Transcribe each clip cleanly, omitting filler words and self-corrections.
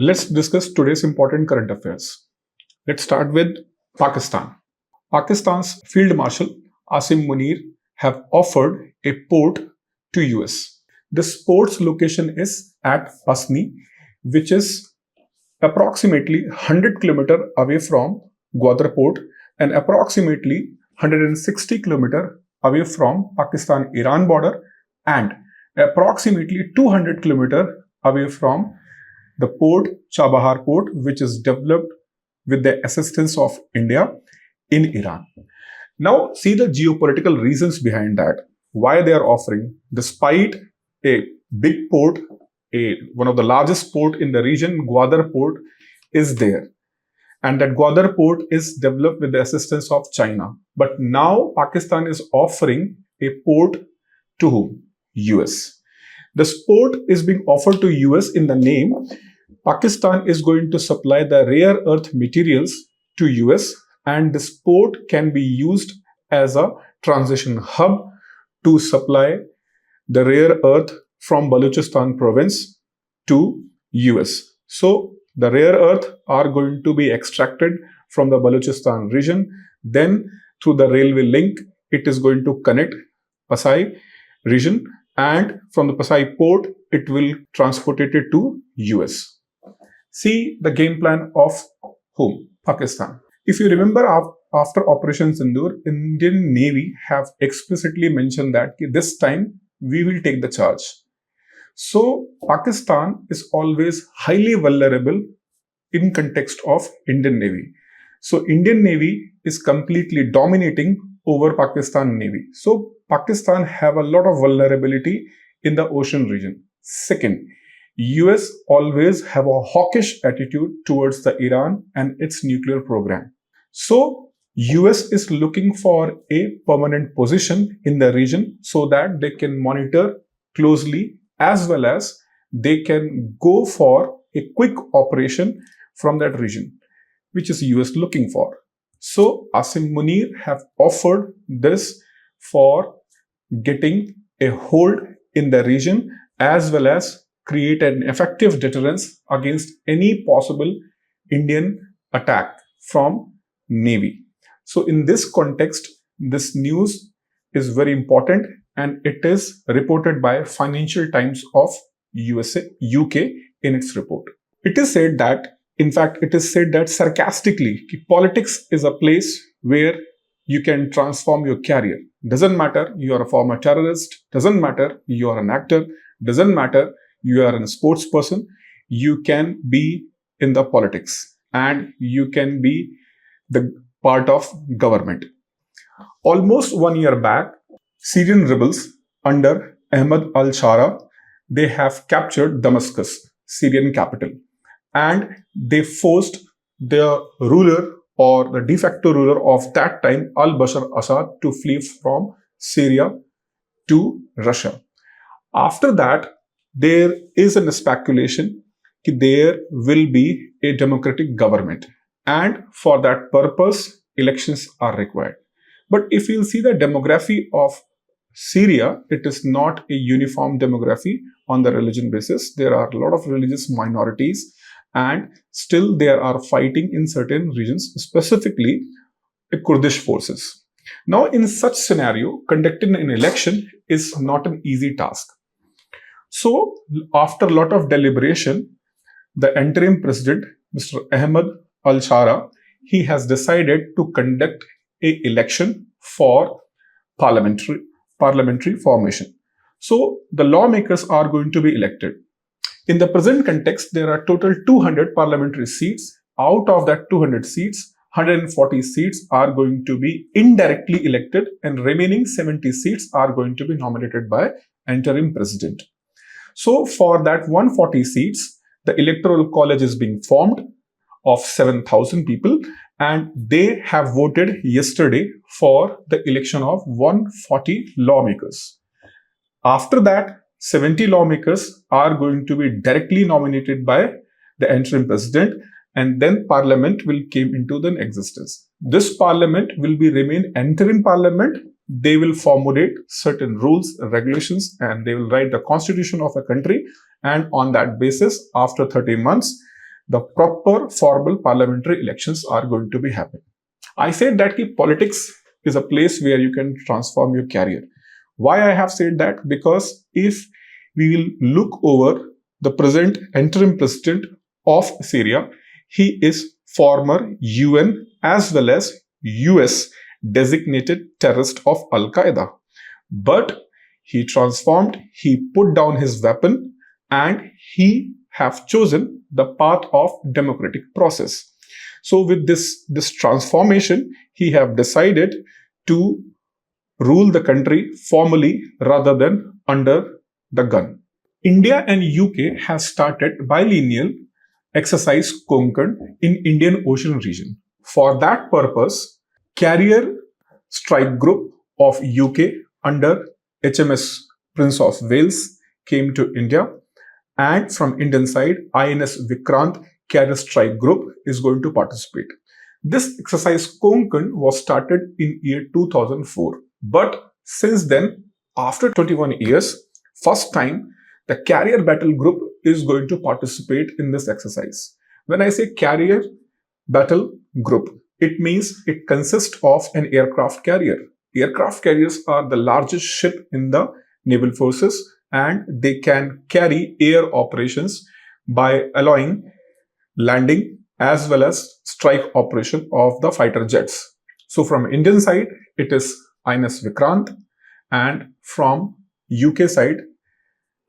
Let's discuss today's important current affairs. Let's start with Pakistan. Pakistan's Field Marshal Asim Munir have offered a port to US. This port's location is at Pasni, which is approximately 100 km away from Gwadar port and approximately 160 km away from Pakistan-Iran border and approximately 200 km away from the port, Chabahar port, which is developed with the assistance of India in Iran. Now, see the geopolitical reasons behind that. Why they are offering, despite a big port, one of the largest port in the region, Gwadar port, is there. And that Gwadar port is developed with the assistance of China. But now Pakistan is offering a port to whom? US. This port is being offered to US in the name Pakistan is going to supply the rare earth materials to US, and this port can be used as a transition hub to supply the rare earth from Balochistan province to US. So the rare earth are going to be extracted from the Balochistan region. Then through the railway link, it is going to connect Pasai region, and from the Pasai port, it will transport it to US. See the game plan of whom? Pakistan. If you remember, after Operation Sindoor, Indian Navy have explicitly mentioned that this time we will take the charge. So Pakistan is always highly vulnerable in context of Indian Navy. So Indian Navy is completely dominating over Pakistan Navy. So Pakistan have a lot of vulnerability in the ocean region. Second, US always have a hawkish attitude towards the Iran and its nuclear program. So US is looking for a permanent position in the region so that they can monitor closely, as well as they can go for a quick operation from that region, which is US looking for. So Asim Munir have offered this for getting a hold in the region, as well as create an effective deterrence against any possible Indian attack from Navy. So in this context, this news is very important, and it is reported by Financial Times of UK in its report. It is said that, in fact, it is said that sarcastically, politics is a place where you can transform your career. Doesn't matter you are a former terrorist, doesn't matter you are an actor, doesn't matter you are a sports person, you can be in the politics and you can be the part of government. Almost 1 year back, Syrian rebels under Ahmad al-Shara, they have captured Damascus, Syrian capital, and they forced the ruler or the de facto ruler of that time, al-Bashar Assad, to flee from Syria to Russia. After that, there is a speculation that there will be a democratic government, and for that purpose, elections are required. But if you see the demography of Syria, it is not a uniform demography on the religion basis. There are a lot of religious minorities, and still there are fighting in certain regions, specifically Kurdish forces. Now, in such scenario, conducting an election is not an easy task. So, after a lot of deliberation, the interim president, Mr. Ahmad al-Shara, he has decided to conduct an election for parliamentary formation. So, the lawmakers are going to be elected. In the present context, there are total 200 parliamentary seats. Out of that 200 seats, 140 seats are going to be indirectly elected, and remaining 70 seats are going to be nominated by interim president. So for that 140 seats, the electoral college is being formed of 7,000 people, and they have voted yesterday for the election of 140 lawmakers. After that, 70 lawmakers are going to be directly nominated by the interim president, and then parliament will come into the existence. This parliament will remain interim parliament. They will formulate certain rules, regulations, and they will write the constitution of a country. And on that basis, after 30 months, the proper formal parliamentary elections are going to be happening. I said that politics is a place where you can transform your career. Why I have said that? Because if we will look over the present interim president of Syria, he is former UN as well as US designated terrorist of Al-Qaeda. But he transformed, he put down his weapon, and he have chosen the path of democratic process. So with this transformation, he have decided to rule the country formally rather than under the gun. India and UK have started bilineal exercise Konkan in Indian Ocean region. For that purpose, carrier strike group of UK under HMS Prince of Wales came to India, and from Indian side, INS Vikrant carrier strike group is going to participate. This exercise Konkan was started in year 2004, but since then, after 21 years, first time the carrier battle group is going to participate in this exercise. When I say carrier battle group, it means it consists of an aircraft carrier. Aircraft carriers are the largest ship in the naval forces, and they can carry air operations by allowing landing as well as strike operation of the fighter jets. So from Indian side, it is INS Vikrant, and from UK side,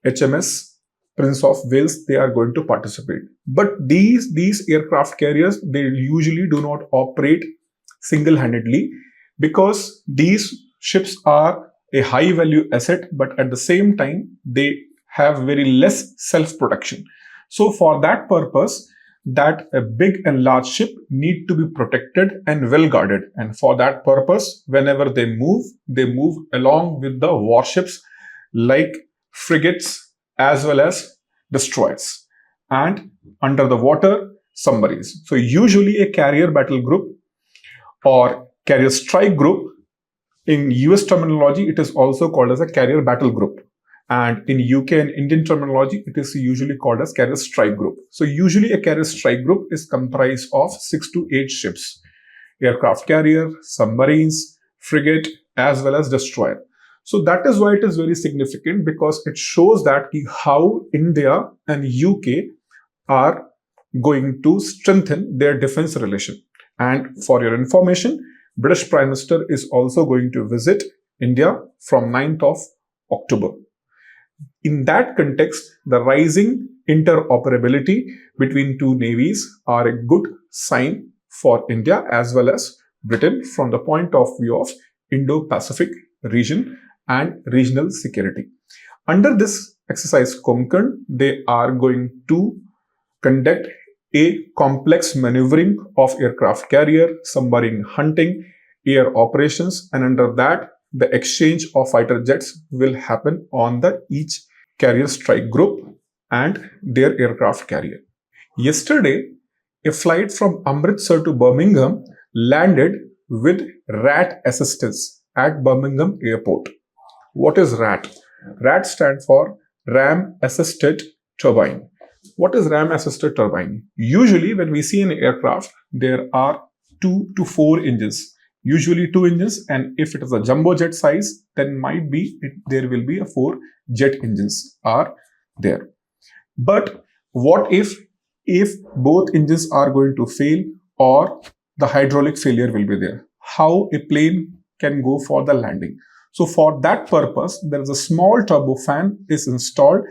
HMS Prince of Wales, they are going to participate. But these aircraft carriers, they usually do not operate single-handedly because these ships are a high value asset, but at the same time, they have very less self-protection. So for that purpose, that a big and large ship need to be protected and well guarded. And for that purpose, whenever they move along with the warships like frigates as well as destroyers, and under the water submarines. So usually a carrier battle group or carrier strike group, in US terminology, it is also called as a carrier battle group. And in UK and Indian terminology, it is usually called as carrier strike group. So usually a carrier strike group is comprised of 6 to 8 ships, aircraft carrier, submarines, frigate, as well as destroyer. So that is why it is very significant, because it shows that how India and UK are going to strengthen their defense relation. And for your information, British Prime Minister is also going to visit India from 9th of October. In that context, the rising interoperability between two navies are a good sign for India as well as Britain from the point of view of Indo-Pacific region and regional security. Under this exercise Konkan, they are going to conduct a complex maneuvering of aircraft carrier, submarine hunting, air operations, and under that, the exchange of fighter jets will happen on the each carrier strike group and their aircraft carrier. Yesterday, a flight from Amritsar to Birmingham landed with RAT assistance at Birmingham Airport. What is RAT? RAT stands for Ram Assisted Turbine. What is Ram Assisted Turbine? Usually, when we see an aircraft, there are 2 to 4 engines. Usually 2 engines, and if it is a jumbo jet size, then there will be 4 jet engines are there. But what if both engines are going to fail or the hydraulic failure will be there? How a plane can go for the landing? So for that purpose, there is a small turbofan is installed,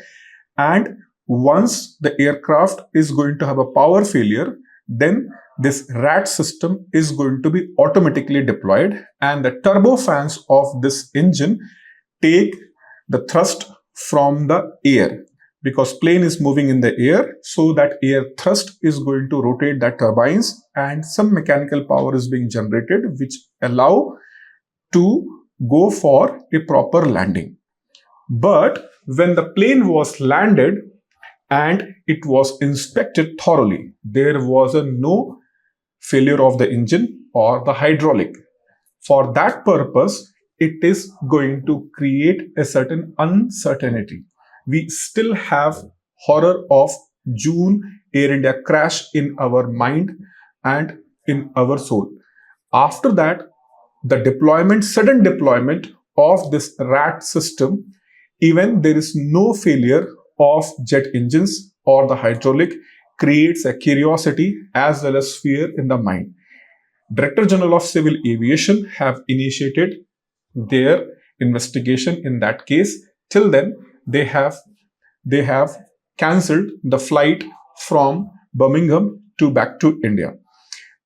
and once the aircraft is going to have a power failure, then this RAT system is going to be automatically deployed, and the turbofans of this engine take the thrust from the air, because plane is moving in the air, so that air thrust is going to rotate that turbines, and some mechanical power is being generated which allow to go for a proper landing. But when the plane was landed and it was inspected thoroughly, there was no failure of the engine or the hydraulic. For that purpose, it is going to create a certain uncertainty. We still have horror of June Air India crash in our mind and in our soul. After that, the sudden deployment of this RAT system, even there is no failure of jet engines or the hydraulic, creates a curiosity as well as fear in the mind. Director General of Civil Aviation have initiated their investigation in that case. Till then, they have cancelled the flight from Birmingham to back to India.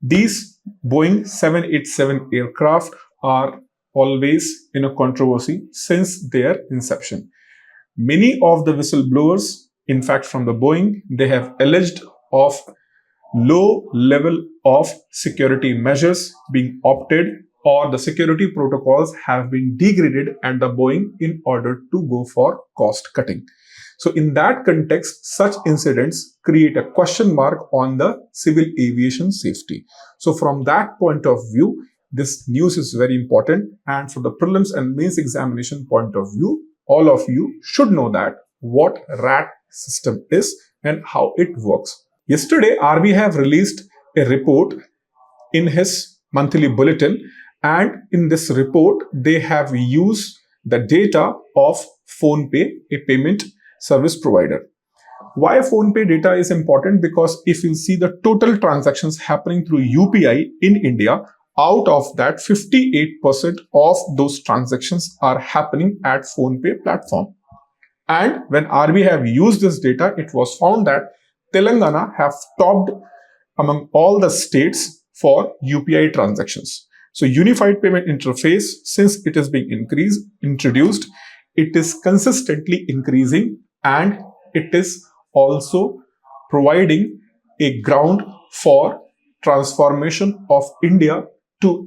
These Boeing 787 aircraft are always in a controversy since their inception. Many of the whistleblowers, in fact from the Boeing, they have alleged of low level of security measures being opted, or the security protocols have been degraded at the Boeing in order to go for cost cutting. So in that context, such incidents create a question mark on the civil aviation safety. So from that point of view, this news is very important, and from the prelims and mains examination point of view, all of you should know that what RAT system is and how it works. Yesterday, RB have released a report in his monthly bulletin, and in this report, they have used the data of PhonePe, a payment service provider. Why PhonePe data is important? Because if you see the total transactions happening through UPI in India, out of that 58% of those transactions are happening at PhonePe platform. And when RBI have used this data, it was found that Telangana have topped among all the states for UPI transactions. So Unified Payment Interface, since it is being introduced, it is consistently increasing, and it is also providing a ground for transformation of India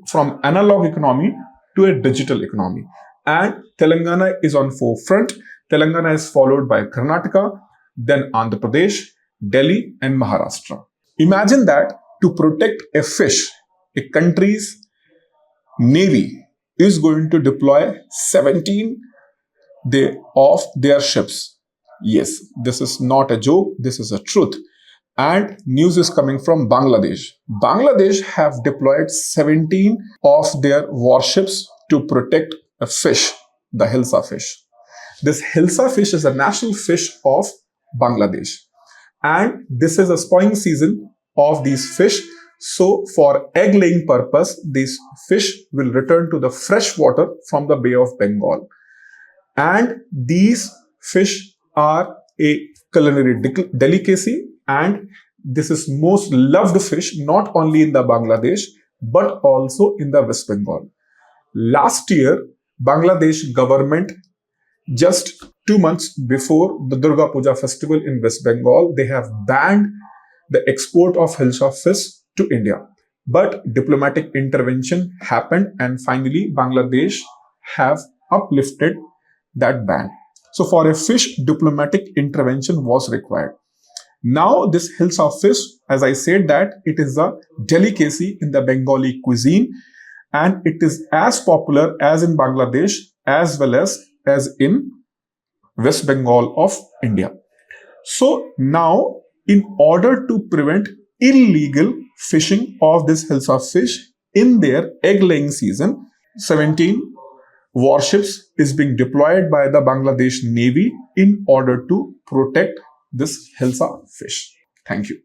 from analog economy to a digital economy. And Telangana is on forefront. Telangana is followed by Karnataka, then Andhra Pradesh, Delhi and Maharashtra. Imagine that to protect a fish, a country's navy is going to deploy 17 of their ships. Yes, this is not a joke, this is a truth. And news is coming from Bangladesh. Bangladesh have deployed 17 of their warships to protect a fish, the Hilsa fish. This Hilsa fish is a national fish of Bangladesh. And this is a spawning season of these fish. So for egg laying purpose, these fish will return to the fresh water from the Bay of Bengal. And these fish are a culinary delicacy, and this is most loved fish not only in the Bangladesh but also in the West Bengal. Last year, Bangladesh government, just 2 months before the Durga Puja festival in West Bengal, they have banned the export of Hilsa fish to India. But diplomatic intervention happened, and finally Bangladesh have uplifted that ban. So for a fish, diplomatic intervention was required. Now this Hilsa fish, as I said, that it is a delicacy in the Bengali cuisine, and it is as popular as in Bangladesh as well as in West Bengal of India. So now, in order to prevent illegal fishing of this Hilsa fish in their egg laying season, 17 warships is being deployed by the Bangladesh Navy in order to protect this Hilsa fish. Thank you.